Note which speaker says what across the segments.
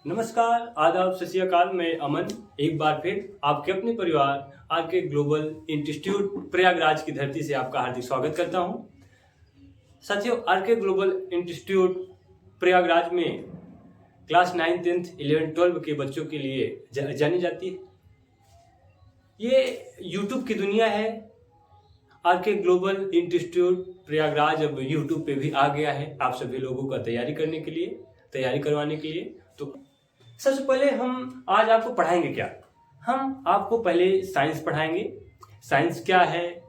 Speaker 1: नमस्कार, आदाब, सत श्री अकाल। मैं अमन एक बार फिर आपके अपने परिवार आरके ग्लोबल इंस्टीट्यूट प्रयागराज की धरती से आपका हार्दिक स्वागत करता हूं। साथियों, आरके ग्लोबल इंस्टीट्यूट प्रयागराज में क्लास 9, 10, 11, 12 के बच्चों के लिए जानी जाती है। ये यूट्यूब की दुनिया है। आरके ग्लोबल इंस्टीट्यूट प्रयागराज अब यूट्यूब पे भी आ गया है आप सभी लोगों का तैयारी करवाने के लिए। तो सबसे पहले हम आज आपको पढ़ाएंगे क्या? हम आपको पहले साइंस पढ़ाएंगे। साइंस क्या है,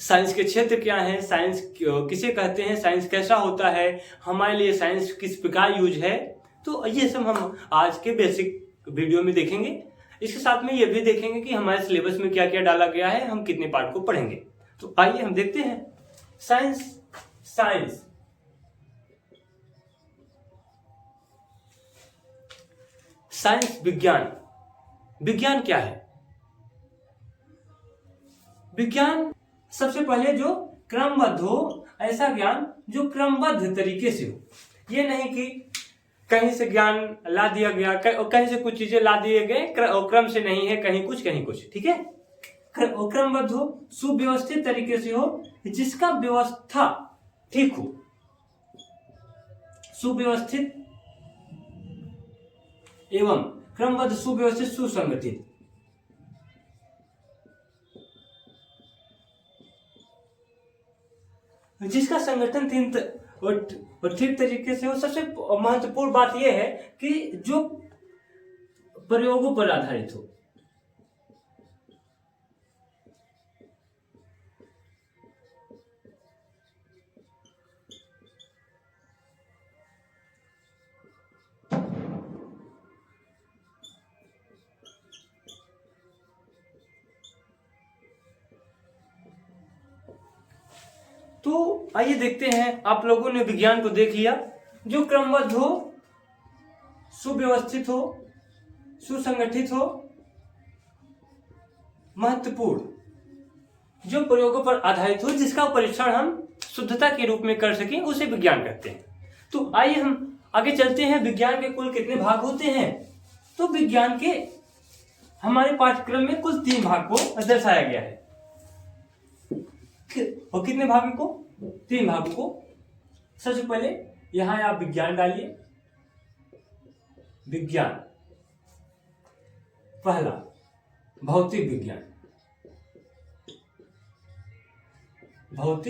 Speaker 1: साइंस के क्षेत्र क्या है, साइंस किसे कहते हैं, साइंस कैसा होता है, हमारे लिए साइंस किस प्रकार यूज है, तो ये सब हम आज के बेसिक वीडियो में देखेंगे। इसके साथ में ये भी देखेंगे कि हमारे सिलेबस में क्या क्या डाला गया है, हम कितने पार्ट को पढ़ेंगे। तो आइए हम देखते हैं। साइंस विज्ञान क्या है? विज्ञान सबसे पहले जो क्रमबद्ध हो, ऐसा ज्ञान जो क्रमबद्ध तरीके से हो। ये नहीं कि कहीं से ज्ञान ला दिया गया, कहीं से कुछ चीजें ला दिए गए, क्रम से नहीं है, कहीं कुछ, ठीक है। क्रमबद्ध हो, सुव्यवस्थित तरीके से हो, जिसका व्यवस्था ठीक हो, सुव्यवस्थित एवं क्रमबद्ध, सुव्यवस्थित, सुसंगठित। जिसका संगठन ठीक तरीके से हो। सबसे महत्वपूर्ण बात यह है कि जो प्रयोगों पर आधारित हो। तो आइए देखते हैं। आप लोगों ने विज्ञान को देख लिया, जो क्रमबद्ध हो, सुव्यवस्थित हो, सुसंगठित हो, महत्वपूर्ण, जो प्रयोगों पर आधारित हो, जिसका परीक्षण हम शुद्धता के रूप में कर सकें, उसे विज्ञान कहते हैं। तो आइए हम आगे चलते हैं। विज्ञान के कुल कितने भाग होते हैं? तो विज्ञान के हमारे पाठ्यक्रम में कुल 3 भाग को दर्शाया गया है। और कितने भागों को? 3 भागों को। सबसे पहले यहां आप विज्ञान डालिए। विज्ञान पहला भौतिक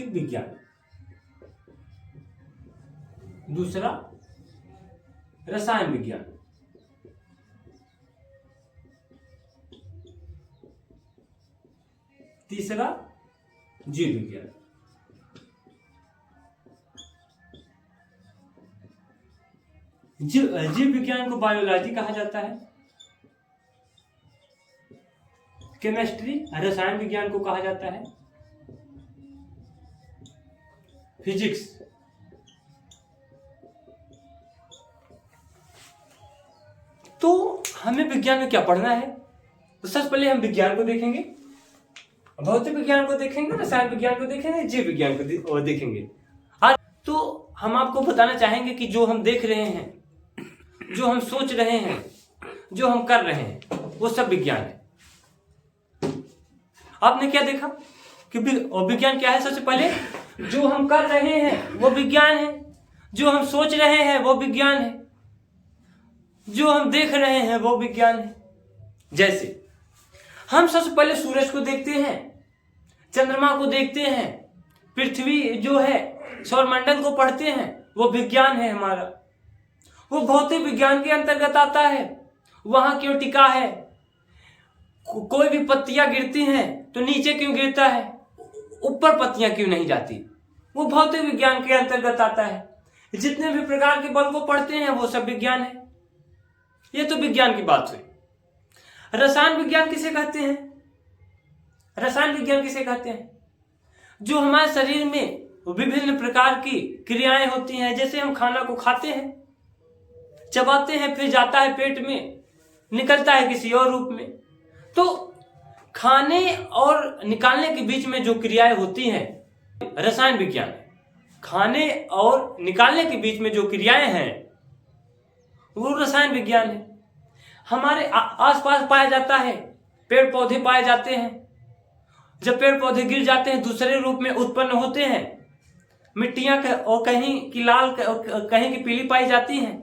Speaker 1: विज्ञान, दूसरा रसायन विज्ञान, तीसरा जीव विज्ञान। जीव विज्ञान को बायोलॉजी कहा जाता है। केमिस्ट्री, रसायन विज्ञान को कहा जाता है। फिजिक्स, तो हमें विज्ञान में क्या पढ़ना है? तो सबसे पहले हम विज्ञान को देखेंगे, भौतिक विज्ञान को देखेंगे, रसायन विज्ञान को देखेंगे, जीव विज्ञान को देखेंगे। आज तो हम आपको बताना चाहेंगे कि जो हम देख रहे हैं, जो हम सोच रहे हैं, जो हम कर रहे हैं, वो सब विज्ञान है। आपने क्या देखा कि विज्ञान क्या है? सबसे पहले जो हम कर रहे हैं वो विज्ञान है, जो हम सोच रहे हैं वो विज्ञान है, जो हम देख रहे हैं वो विज्ञान है। जैसे हम सबसे पहले सूरज को देखते हैं, चंद्रमा को देखते हैं, पृथ्वी जो है सौरमंडल को पढ़ते हैं, वो विज्ञान है हमारा। वो भौतिक विज्ञान के अंतर्गत आता है। वहां क्यों टिका है, कोई भी पत्तियां गिरती हैं तो नीचे क्यों गिरता है, ऊपर पत्तियां क्यों नहीं जाती, वो भौतिक विज्ञान के अंतर्गत आता है। जितने भी प्रकार के बल को पढ़ते हैं वो सब विज्ञान है। ये तो विज्ञान की बात हुई। रसायन विज्ञान किसे कहते हैं? रसायन विज्ञान किसे कहते हैं? जो हमारे शरीर में विभिन्न प्रकार की क्रियाएं होती हैं। जैसे हम खाना को खाते हैं, चबाते हैं, फिर जाता है पेट में, निकलता है किसी और रूप में। तो खाने और निकालने के बीच में जो क्रियाएं होती हैं, रसायन विज्ञान। खाने और निकालने के बीच में जो क्रियाएं हैं वो रसायन विज्ञान है। हमारे आसपास पाया जाता है, पेड़ पौधे पाए जाते हैं। जब पेड़ पौधे गिर जाते हैं दूसरे रूप में उत्पन्न होते हैं, मिट्टियां और कहीं की लाल कहीं की पीली पाई जाती हैं,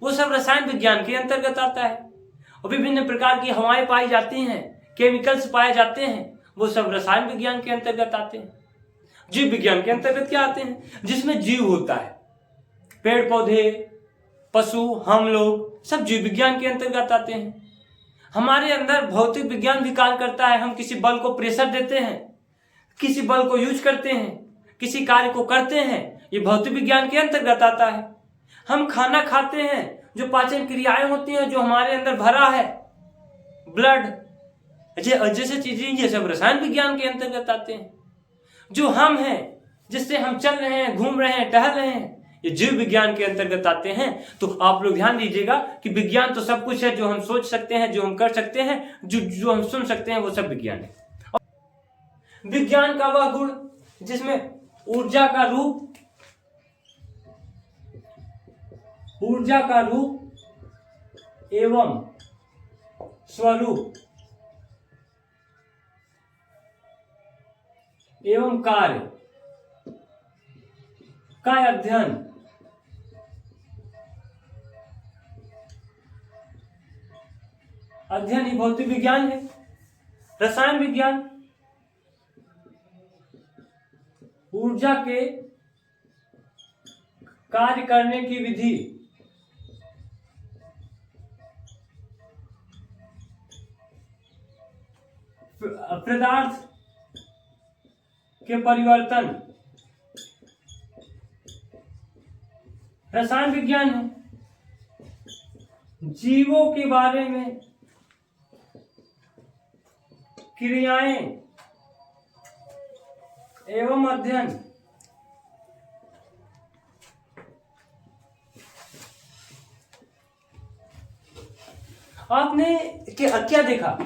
Speaker 1: वो सब रसायन विज्ञान के अंतर्गत आता है। और विभिन्न प्रकार की हवाएं पाई जाती हैं, केमिकल्स पाए जाते हैं, वो सब रसायन विज्ञान के अंतर्गत आते हैं। जीव विज्ञान के अंतर्गत क्या आते हैं? जिसमें जीव होता है, पेड़ पौधे, पशु, हम लोग सब जीव विज्ञान के अंतर्गत आते हैं। हमारे अंदर भौतिक विज्ञान भी कार्य करता है। हम किसी बल को प्रेशर देते हैं, किसी बल को यूज करते हैं, किसी कार्य को करते हैं, ये भौतिक विज्ञान के अंतर्गत आता है। हम खाना खाते हैं, जो पाचन क्रियाएं होती हैं, जो हमारे अंदर भरा है, ब्लड जैसे चीजें, ये सब रसायन विज्ञान के अंतर्गत आते हैं। जो हम हैं, जिससे हम चल रहे हैं, घूम रहे हैं, टहल रहे हैं, ये जीव विज्ञान के अंतर्गत आते हैं। तो आप लोग ध्यान दीजिएगा कि विज्ञान तो सब कुछ है, जो हम सोच सकते हैं, जो हम कर सकते हैं, जो हम सुन सकते हैं, वो सब विज्ञान है। विज्ञान का वह गुण जिसमें ऊर्जा का रूप एवं स्वरूप एवं कार्य का अध्ययन ही भौतिक विज्ञान है। रसायन विज्ञान ऊर्जा के कार्य करने की विधि, पदार्थ के परिवर्तन, रसायन विज्ञान है। जीवों के बारे में क्रियाएं एवं अध्ययन, आपने क्या देखा?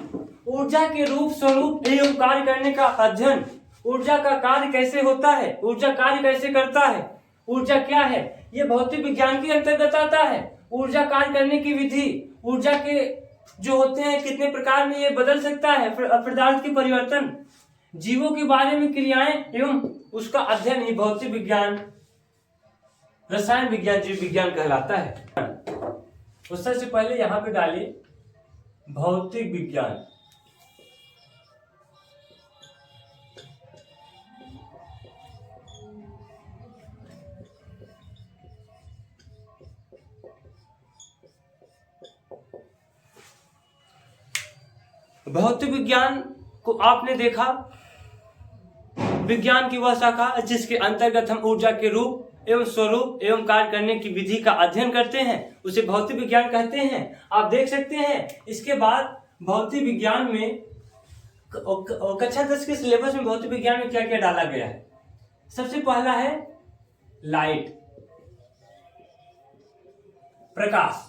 Speaker 1: ऊर्जा के रूप, स्वरूप एवं कार्य करने का अध्ययन। ऊर्जा का कार्य कैसे होता है, ऊर्जा कार्य कैसे करता है, ऊर्जा क्या है, ये भौतिक विज्ञान के अंतर्गत आता है। ऊर्जा कार्य करने की विधि, ऊर्जा के जो होते हैं कितने प्रकार में ये बदल सकता है, पदार्थ के परिवर्तन, जीवों के बारे में क्रियाएं एवं उसका अध्ययन ही भौतिक विज्ञान, रसायन विज्ञान, जीव विज्ञान कहलाता है। उससे पहले यहां पे डालिए भौतिक विज्ञान। भौतिक विज्ञान को आपने देखा, विज्ञान की वह शाखा जिसके अंतर्गत हम ऊर्जा के रूप एवं स्वरूप एवं कार्य करने की विधि का अध्ययन करते हैं, उसे भौतिक विज्ञान कहते हैं। आप देख सकते हैं इसके बाद भौतिक विज्ञान में कक्षा 10 के सिलेबस में भौतिक विज्ञान में क्या क्या डाला गया है। सबसे पहला है लाइट, प्रकाश।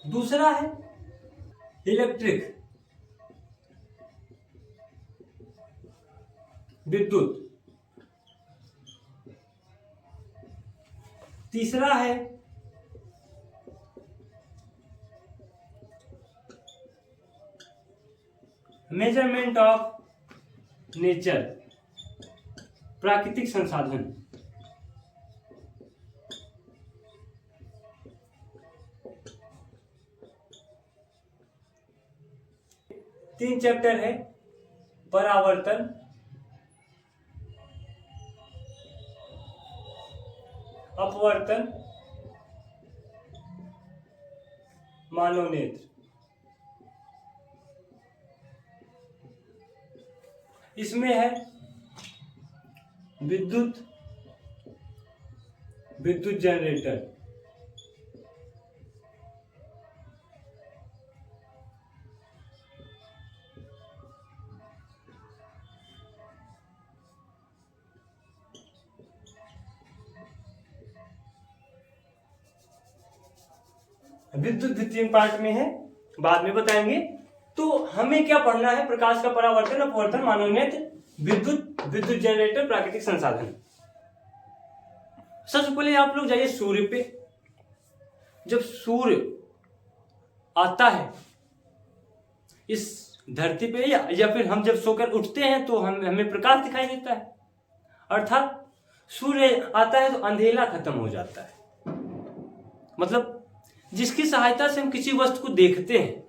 Speaker 1: दूसरा है इलेक्ट्रिक, विद्युत। तीसरा है मेजरमेंट ऑफ नेचर, प्राकृतिक संसाधन। तीन चैप्टर है परावर्तन, अपवर्तन, मानव नेत्र। इसमें है विद्युत जनरेटर, विद्युत द्वितीय पार्ट में है, बाद में बताएंगे। तो हमें क्या पढ़ना है? प्रकाश का परावर्तन, अपवर्तन, मानव नेत्र, विद्युत जनरेटर, प्राकृतिक संसाधन। सबसे पहले आप लोग जाइए सूर्य पे। जब सूर्य आता है इस धरती पे या फिर हम जब सोकर उठते हैं तो हमें प्रकाश दिखाई देता है, अर्थात सूर्य आता है तो अंधेरा खत्म हो जाता है। मतलब जिसकी सहायता से हम किसी वस्तु को देखते हैं,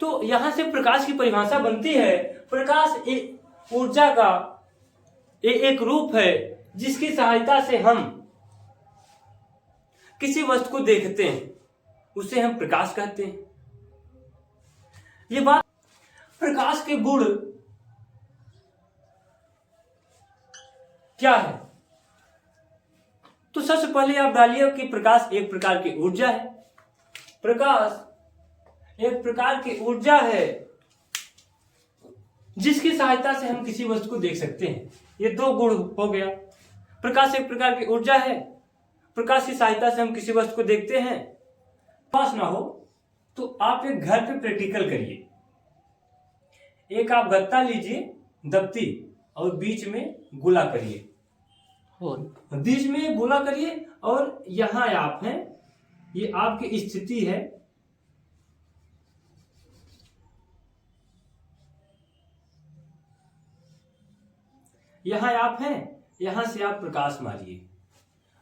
Speaker 1: तो यहां से प्रकाश की परिभाषा बनती है। प्रकाश एक ऊर्जा का एक रूप है जिसकी सहायता से हम किसी वस्तु को देखते हैं, उसे हम प्रकाश कहते हैं। ये बात, प्रकाश के गुण क्या है? तो सबसे पहले आप डालिए कि प्रकाश एक प्रकार की ऊर्जा है। प्रकाश एक प्रकार की ऊर्जा है जिसकी सहायता से हम किसी वस्तु को देख सकते हैं। ये दो गुण हो गया। प्रकाश एक प्रकार की ऊर्जा है, प्रकाश की सहायता से हम किसी वस्तु को देखते हैं। पास ना हो तो आप एक घर पे प्रैक्टिकल करिए। एक आप गत्ता लीजिए, दफ्ती, और बीच में गोला करिए, बीच में गोला करिए, और यहां आप हैं, ये आपकी स्थिति है। यहां आप हैं, यहां से आप प्रकाश मारिए,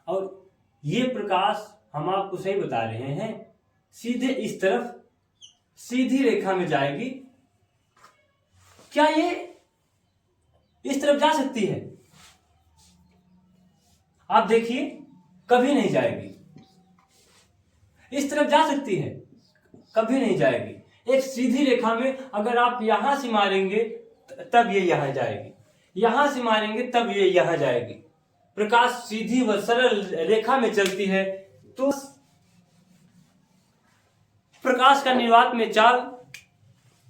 Speaker 1: और ये प्रकाश हम आपको सही बता रहे हैं, सीधे इस तरफ सीधी रेखा में जाएगी। क्या ये इस तरफ जा सकती है? आप देखिए, कभी नहीं जाएगी। इस तरफ जा सकती है? कभी नहीं जाएगी। एक सीधी रेखा में अगर आप यहां से मारेंगे तब ये यहां जाएगी, यहां से मारेंगे तब ये यहां जाएगी। प्रकाश सीधी व सरल रेखा में चलती है। तो प्रकाश का निर्वात में चाल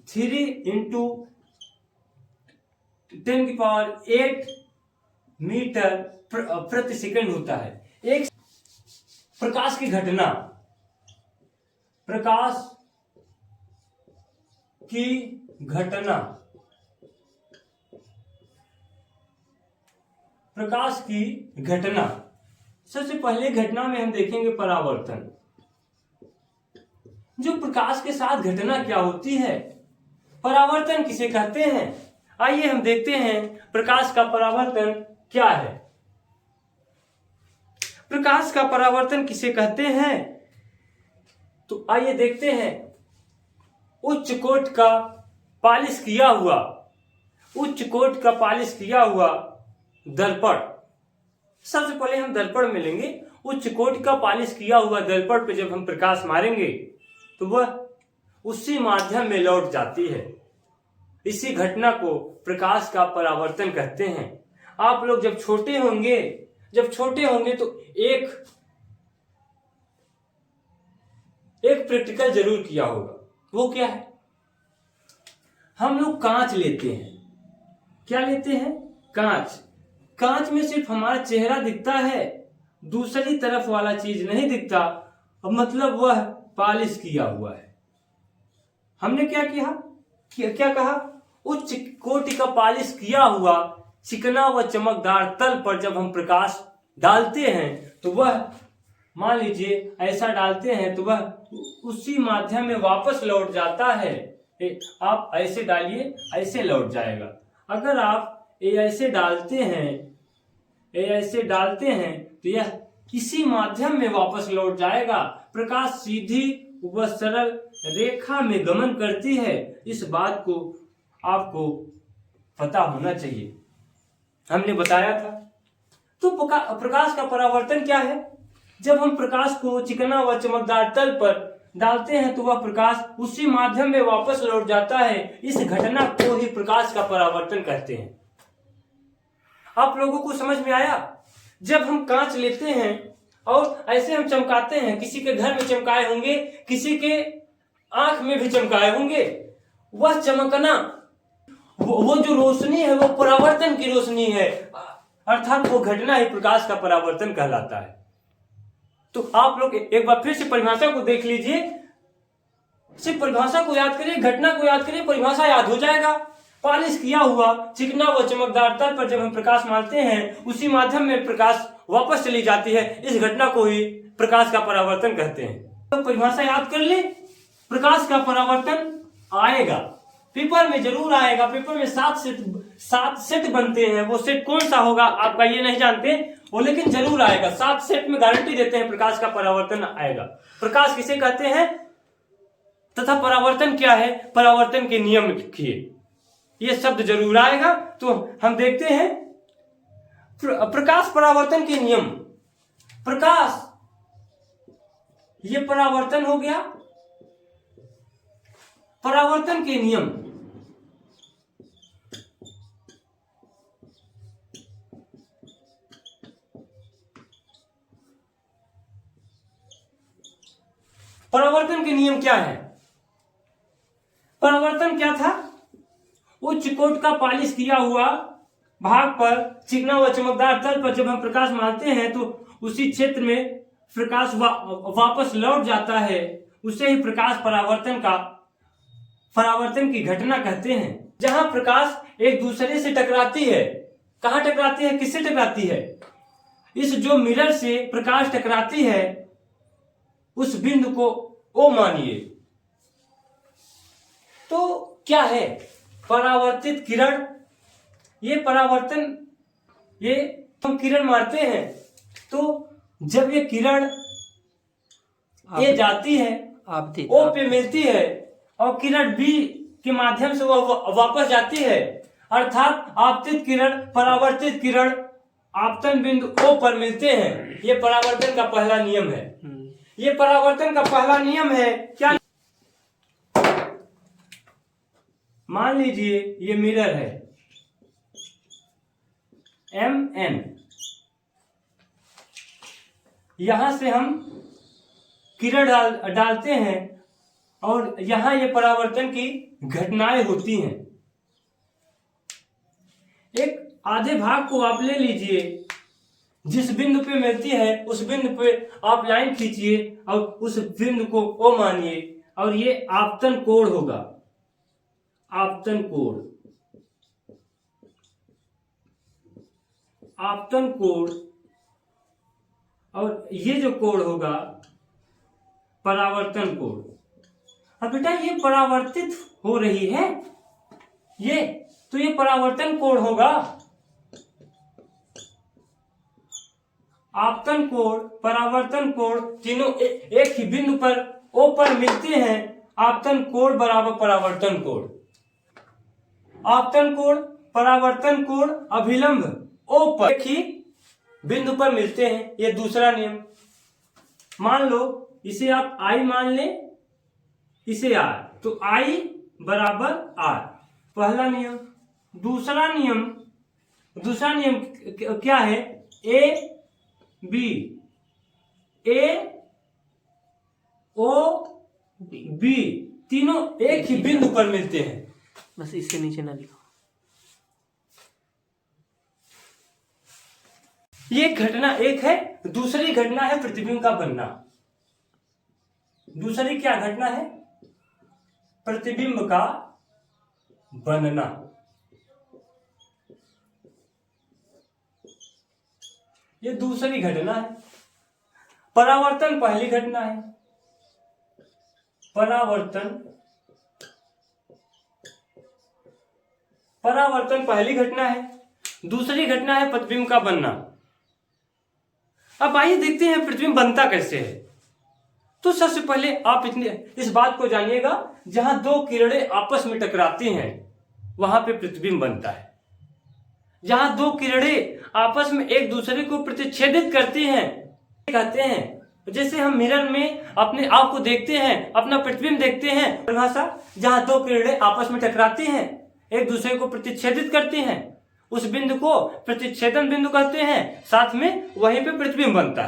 Speaker 1: 3 × 10⁸ मीटर प्रति सेकंड होता है। एक प्रकाश की घटना, प्रकाश की घटना, प्रकाश की घटना। सबसे पहले घटना में हम देखेंगे परावर्तन। जो प्रकाश के साथ घटना क्या होती है, परावर्तन किसे कहते हैं? आइए हम देखते हैं प्रकाश का परावर्तन क्या है। प्रकाश का परावर्तन किसे कहते हैं? तो आइए देखते हैं। उच्च कोट का पॉलिश किया हुआ, उच्च कोट का पॉलिश किया हुआ दर्पण। सबसे पहले हम दर्पण में लेंगे। उच्च कोट का पॉलिश किया हुआ दर्पण पे जब हम प्रकाश मारेंगे तो वह उसी माध्यम में लौट जाती है। इसी घटना को प्रकाश का परावर्तन कहते हैं। आप लोग जब छोटे होंगे तो एक प्रैक्टिकल जरूर किया होगा। वो क्या है? हम लोग कांच लेते हैं। क्या लेते हैं? कांच। कांच में सिर्फ हमारा चेहरा दिखता है, दूसरी तरफ वाला चीज नहीं दिखता, मतलब वह पॉलिश किया हुआ है। हमने क्या कहा? उच्च कोटि का पॉलिश किया हुआ चिकना व चमकदार तल पर जब हम प्रकाश डालते हैं तो वह, मान लीजिए ऐसा डालते हैं तो वह उसी माध्यम में वापस लौट जाता है। आप ऐसे डालिए, ऐसे लौट जाएगा। अगर आप ऐसे डालते हैं तो यह इसी माध्यम में वापस लौट जाएगा। प्रकाश सीधी व सरल रेखा में गमन करती है। इस बात को आपको पता होना चाहिए, हमने बताया था। तो प्रकाश का परावर्तन क्या है? जब हम प्रकाश को चिकना व चमकदार तल पर डालते हैं तो वह प्रकाश उसी माध्यम में वापस लौट जाता है। इस घटना को ही प्रकाश का परावर्तन कहते हैं। आप लोगों को समझ में आया? जब हम कांच लेते हैं और ऐसे हम चमकाते हैं, किसी के घर में चमकाए होंगे, किसी के आंख में भी चमकाए होंगे, वह चमकना, वो जो रोशनी है वो परावर्तन की रोशनी है, अर्थात वो घटना ही प्रकाश का परावर्तन कहलाता है। तो आप लोग एक बार फिर से परिभाषा को देख लीजिए, सिर्फ परिभाषा को याद करिए, घटना को याद करिए, परिभाषा याद हो जाएगा। पॉलिश किया हुआ चिकना व चमकदार तल पर जब हम प्रकाश मारते हैं, उसी माध्यम में प्रकाश वापस चली जाती है। इस घटना को ही प्रकाश का परावर्तन कहते हैं। तो परिभाषा याद कर ले, प्रकाश का परावर्तन आएगा, पेपर में जरूर आएगा। पेपर में 7 सेट बनते हैं, वो सेट कौन सा होगा आपका ये नहीं जानते वो, लेकिन जरूर आएगा। 7 सेट में गारंटी देते हैं प्रकाश का परावर्तन आएगा। प्रकाश किसे कहते हैं तथा परावर्तन क्या है, परावर्तन के नियम लिखिए, ये शब्द जरूर आएगा। तो हम देखते हैं प्रकाश परावर्तन के नियम। प्रकाश ये परावर्तन हो गया, परावर्तन के नियम। परावर्तन के नियम क्या है? परावर्तन क्या था? उच्च कोट का पॉलिश किया हुआ भाग पर चिकना व चमकदार तल पर जब हम प्रकाश मारते हैं तो उसी क्षेत्र में प्रकाश वापस लौट जाता है, उसे ही प्रकाश परावर्तन की घटना कहते हैं। जहां प्रकाश एक दूसरे से टकराती है, कहां टकराती है, किससे टकराती है? इस जो मिरर से प्रकाश टकराती है उस बिंदु को O मानिए। तो क्या है परावर्तित किरण? ये परावर्तन, ये हम किरण मारते हैं तो जब ये किरण ए जाती है O पे मिलती है और किरण B के माध्यम से वह वापस जाती है, अर्थात आपतित किरण परावर्तित किरण आपतन बिंदु O पर मिलते हैं। ये परावर्तन का पहला नियम है। ये परावर्तन का पहला नियम है। क्या? मान लीजिए ये मिरर है MN, यहां से हम किरण डालते हैं और यहां ये परावर्तन की घटनाएं होती हैं। एक आधे भाग को आप ले लीजिए, जिस बिंदु पे मिलती है उस बिंदु पे आप लाइन खींचिए और उस बिंदु को O मानिए और ये आपतन कोण होगा, आपतन कोण, आपतन कोण। और ये जो कोण होगा परावर्तन कोण। अब बेटा ये परावर्तित हो रही है ये, तो ये परावर्तन कोण होगा। आपतन कोण, परावर्तन कोण तीनों एक ही बिंदु पर O पर मिलते हैं। आपतन कोण बराबर परावर्तन कोण। आपतन कोण, परावर्तन कोण अभिलंब O पर एक ही बिंदु पर मिलते हैं। ये दूसरा नियम। मान लो इसे आप I मान लें, इसे R, तो I बराबर R, पहला नियम। दूसरा नियम क्या है? A B, A O B तीनों एक ही बिंदु पर मिलते हैं।
Speaker 2: बस इससे नीचे ना लिखो।
Speaker 1: ये घटना एक है। दूसरी घटना है प्रतिबिंब का बनना। दूसरी क्या घटना है? प्रतिबिंब का बनना। ये दूसरी घटना है। परावर्तन पहली घटना है। परावर्तन पहली घटना है। दूसरी घटना है प्रतिबिंब का बनना। अब आइए देखते हैं प्रतिबिंब बनता कैसे है। तो सबसे पहले आप इस बात को जानिएगा, जहां दो किरणें आपस में टकराती हैं वहां पे प्रतिबिंब बनता है। जहां दो किरणें आपस में एक दूसरे को प्रतिच्छेदित करती हैं, कहते हैं। जैसे हम मिरर में अपने आप को देखते हैं, अपना प्रतिबिंब देखते हैं। परिभाषा, जहां दो किरणें आपस में टकराती हैं, एक दूसरे को प्रतिच्छेदित करती हैं, उस बिंदु को प्रतिच्छेदन बिंदु कहते हैं। साथ में वहीं पे प्रतिबिंब बनता है।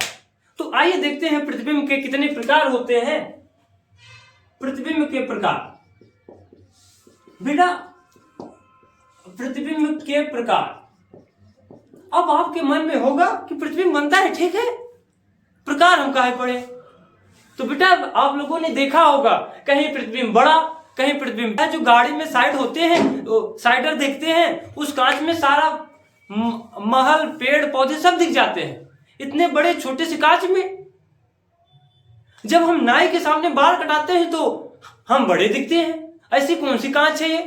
Speaker 1: तो आइए देखते हैं प्रतिबिंब के कितने प्रकार होते हैं। प्रतिबिंब के प्रकार। बेटा प्रतिबिंब के प्रकार, अब आपके मन में होगा कि प्रतिबिंब बनता है, ठीक है, प्रकार हम काहे पढ़े? तो बेटा आप लोगों ने देखा होगा कहीं प्रतिबिंब बड़ा, कहीं प्रतिबिंब। जो गाड़ी में साइड होते हैं, साइडर देखते हैं, उस कांच में सारा महल, पेड़ पौधे सब दिख जाते हैं, इतने बड़े छोटे से कांच में। जब हम नाई के सामने बाल कटाते हैं तो हम बड़े दिखते हैं, ऐसी कौन सी कांच है ये?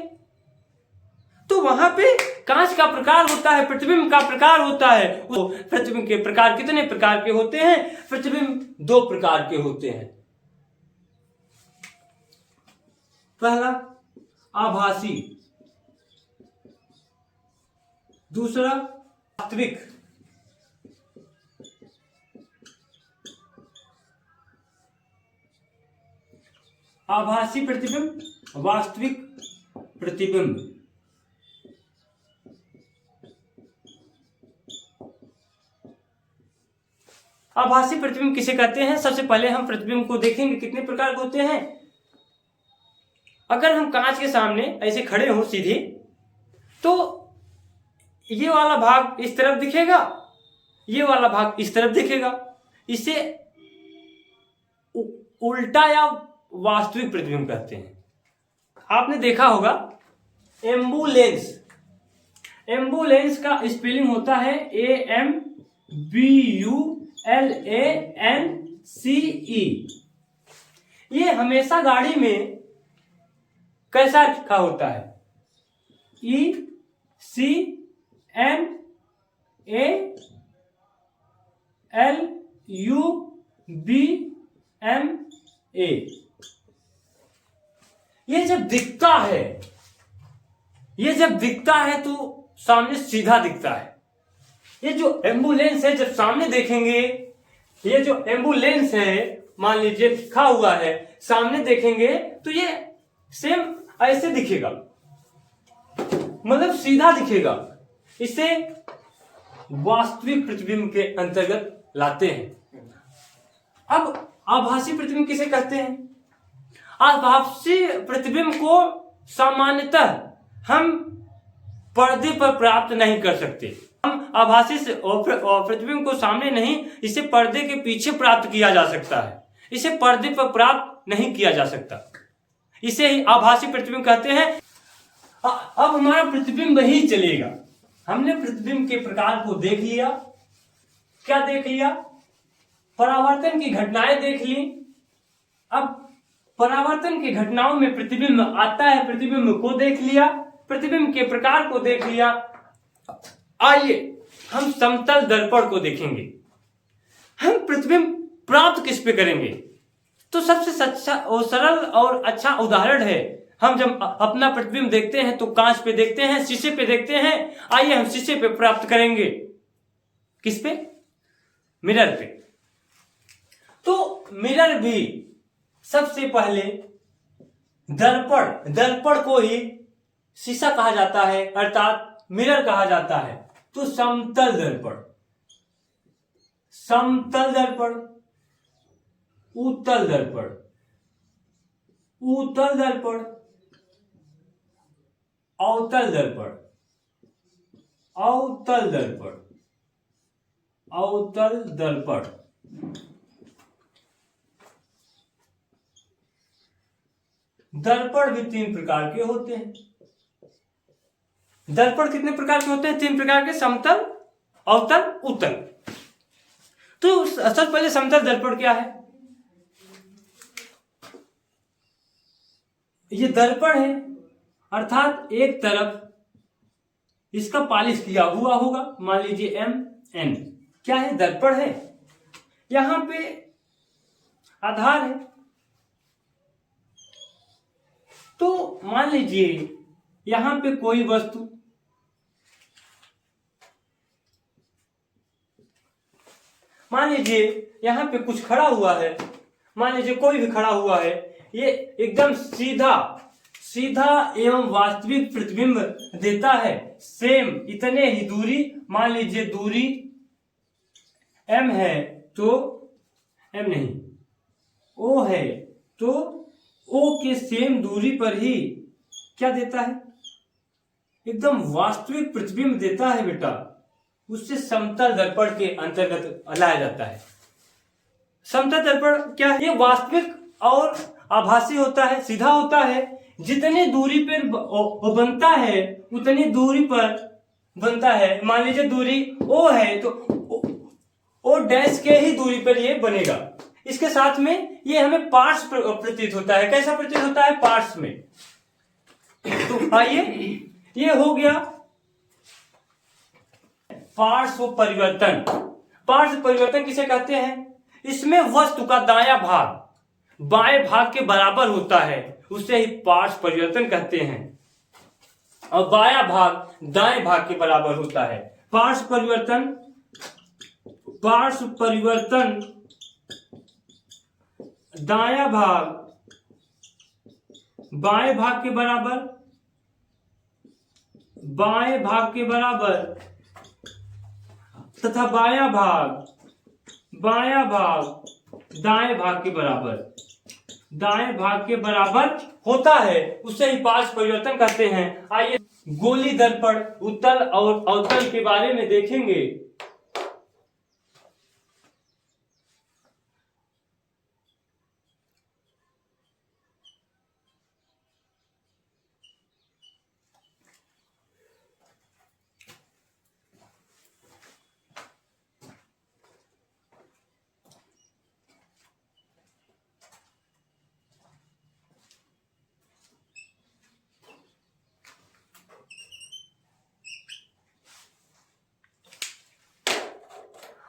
Speaker 1: तो वहां पे कांच का प्रकार होता है, प्रतिबिंब का प्रकार होता है। वो प्रतिबिंब के प्रकार कितने प्रकार के होते हैं? प्रतिबिंब 2 प्रकार के होते हैं। पहला आभासी, दूसरा वास्तविक। आभासी प्रतिबिंब, वास्तविक प्रतिबिंब। आभासी प्रतिबिंब किसे कहते हैं? सबसे पहले हम प्रतिबिंब को देखेंगे कितने प्रकार के होते हैं। अगर हम कांच के सामने ऐसे खड़े हो सीधे, तो ये वाला भाग इस तरफ दिखेगा, ये वाला भाग इस तरफ दिखेगा। इसे उल्टा या वास्तविक प्रतिबिंब कहते हैं। आपने देखा होगा एम्बुलेंस, एम्बुलेंस का स्पेलिंग होता है AMBULANCE। ये हमेशा गाड़ी में कैसा लिखा होता है? ECNALUBMA। ये जब दिखता है तो सामने सीधा दिखता है। ये जो एम्बुलेंस है, जब सामने देखेंगे, ये जो एम्बुलेंस है मान लीजिए लिखा हुआ है, सामने देखेंगे तो ये सेम ऐसे दिखेगा, मतलब सीधा दिखेगा। इसे वास्तविक प्रतिबिंब के अंतर्गत लाते हैं। अब आभासी प्रतिबिंब किसे कहते हैं? आभासी प्रतिबिंब को सामान्यतः हम पर्दे पर प्राप्त नहीं कर सकते। हम आभासी प्रतिबिंब को सामने नहीं, इसे पर्दे के पीछे प्राप्त किया जा सकता है। इसे पर्दे पर प्राप्त नहीं किया जा सकता, इसे ही आभासी प्रतिबिंब कहते हैं। अब हमारा प्रतिबिंब ही चलेगा। हमने प्रतिबिंब के प्रकार को देख लिया। क्या देख लिया? परावर्तन की घटनाएं देख ली। अब परावर्तन की घटनाओं में प्रतिबिंब आता है, प्रतिबिंब को देख लिया, प्रतिबिंब के प्रकार को देख लिया। आइए हम समतल दर्पण को देखेंगे। हम प्रतिबिंब प्राप्त किस पे करेंगे? तो सबसे सच्चा और सरल और अच्छा उदाहरण है, हम जब अपना प्रतिबिंब देखते हैं तो कांच पे देखते हैं, शीशे पे देखते हैं। आइए हम शीशे पे प्राप्त करेंगे। किस पे? मिरर पे। तो मिरर भी सबसे पहले दर्पण को ही शीशा कहा जाता है, अर्थात मिरर कहा जाता है। तो समतल दर्पण, समतल दर्पण, उत्तल दर्पण, उत्तल दर्पण, अवतल दर्पण, अवतल दर्पण, अवतल दर्पण। दर्पण भी 3 प्रकार के होते हैं। दर्पण कितने प्रकार के होते हैं? 3 प्रकार के, समतल, अवतल, उत्तल। तो सबसे पहले समतल दर्पण क्या है? ये दर्पण है, अर्थात एक तरफ इसका पॉलिश किया हुआ होगा, मान लीजिए MN। क्या है? दर्पण है। यहां पे आधार है। तो मान लीजिए यहां पे कोई वस्तु, मान लीजिए यहां पे कुछ खड़ा हुआ है, मान लीजिए कोई भी खड़ा हुआ है, ये एकदम सीधा एवं वास्तविक प्रतिबिंब देता है। सेम इतने ही दूरी, मान लीजिए दूरी M है तो M नहीं, O है तो O के सेम दूरी पर ही क्या देता है? एकदम वास्तविक प्रतिबिंब देता है बेटा। उससे समतल दर्पण के अंतर्गत लाया जाता है। समतल दर्पण क्या है? ये वास्तविक और आभासी होता है, सीधा होता है। जितनी दूरी पर वो बनता है उतनी दूरी पर बनता है। मान लीजिए दूरी ओ है तो ओ डैश के ही दूरी पर ये बनेगा। इसके साथ में ये हमें पार्ट्स प्रतीत होता है। कैसा प्रतीत होता है? पार्ट्स में। तो आइए, ये हो गया पार्श्व परिवर्तन। पार्श्व परिवर्तन किसे कहते हैं? इसमें वस्तु का दायां भाग बाएं भाग के बराबर होता है, उसे ही पार्श्व परिवर्तन कहते हैं, और बायां भाग दाएं भाग के बराबर होता है। पार्श्व परिवर्तन दायां भाग बाएं भाग के बराबर, बाएं भाग के बराबर, तथा बायां भाग दाएं भाग के बराबर, दाएं भाग के बराबर होता है, उसे ही पार्श्व परिवर्तन कहते हैं। आइए गोली दर्पण उत्तल और अवतल के बारे में देखेंगे।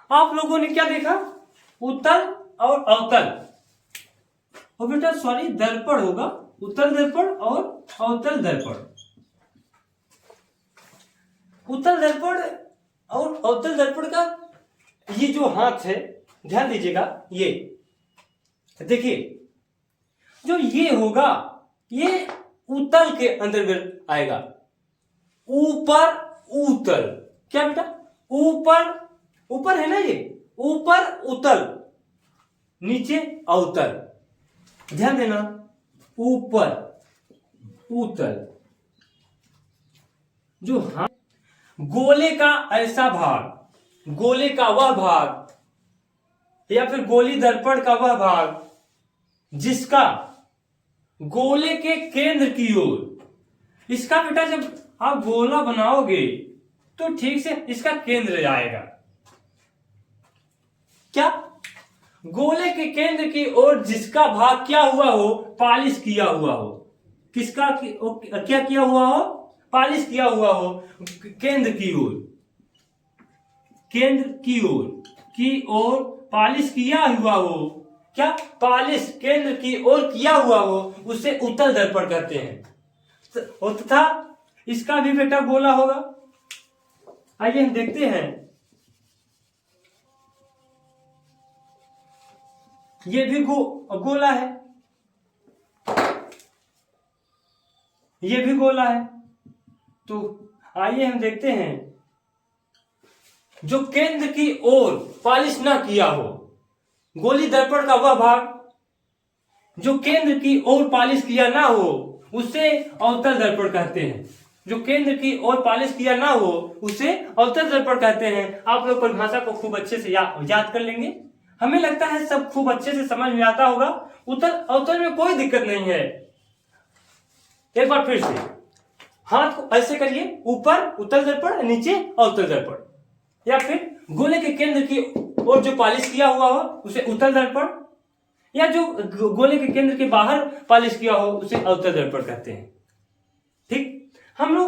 Speaker 1: आप लोगों ने क्या देखा? उत्तल और अवतल। और बेटा सॉरी, दर्पण होगा, उत्तल दर्पण और अवतल दर्पण। उत्तल दर्पण और अवतल दर्पण का ये जो हाथ है, ध्यान दीजिएगा, ये देखिए, जो ये होगा ये उत्तल के अंतर्गत आएगा। ऊपर उत्तल, क्या बेटा? ऊपर ऊपर है ना, ये ऊपर उत्तल, नीचे अवतल। ध्यान देना, ऊपर उत्तल। जो हाथ, गोले का ऐसा भाग, गोले का वह भाग या फिर गोली दर्पण का वह भाग जिसका गोले के केंद्र की ओर, इसका बेटा जब आप गोला बनाओगे तो ठीक से इसका केंद्र आएगा। क्या? गोले के केंद्र की ओर जिसका भाग क्या हुआ हो? पॉलिश किया हुआ हो। किसका क्या किया हुआ हो? पॉलिश किया हुआ हो। केंद्र की ओर, केंद्र की ओर पॉलिश किया हुआ हो। क्या? पॉलिश केंद्र की ओर किया हुआ हो, उसे उत्तल दर्पण कहते हैं। तथा इसका भी बेटा गोला होगा। आइए हम देखते हैं। ये भी गोला है, ये भी गोला है। तो आइए हम देखते हैं, जो केंद्र की ओर पॉलिश ना किया हो, गोली दर्पण का वह भाग जो केंद्र की ओर पॉलिश किया ना हो, उसे अवतल दर्पण कहते हैं। जो केंद्र की ओर पॉलिश किया ना हो, उसे अवतल दर्पण कहते हैं। आप लोग परिभाषा को खूब अच्छे से याद कर लेंगे। हमें लगता है सब खूब अच्छे से समझ में आता होगा। उत्तल अवतल में कोई दिक्कत नहीं है। एक बार फिर से हाथ को ऐसे करिए, ऊपर उत्तल दर्पण, नीचे अवतल दर्पण, या फिर गोले के केंद्र की ओर जो पॉलिश किया हुआ हो उसे उत्तल दर्पण, या जो गोले के केंद्र के बाहर पॉलिश किया हो उसे अवतल दर्पण कहते हैं। ठीक, हम लोग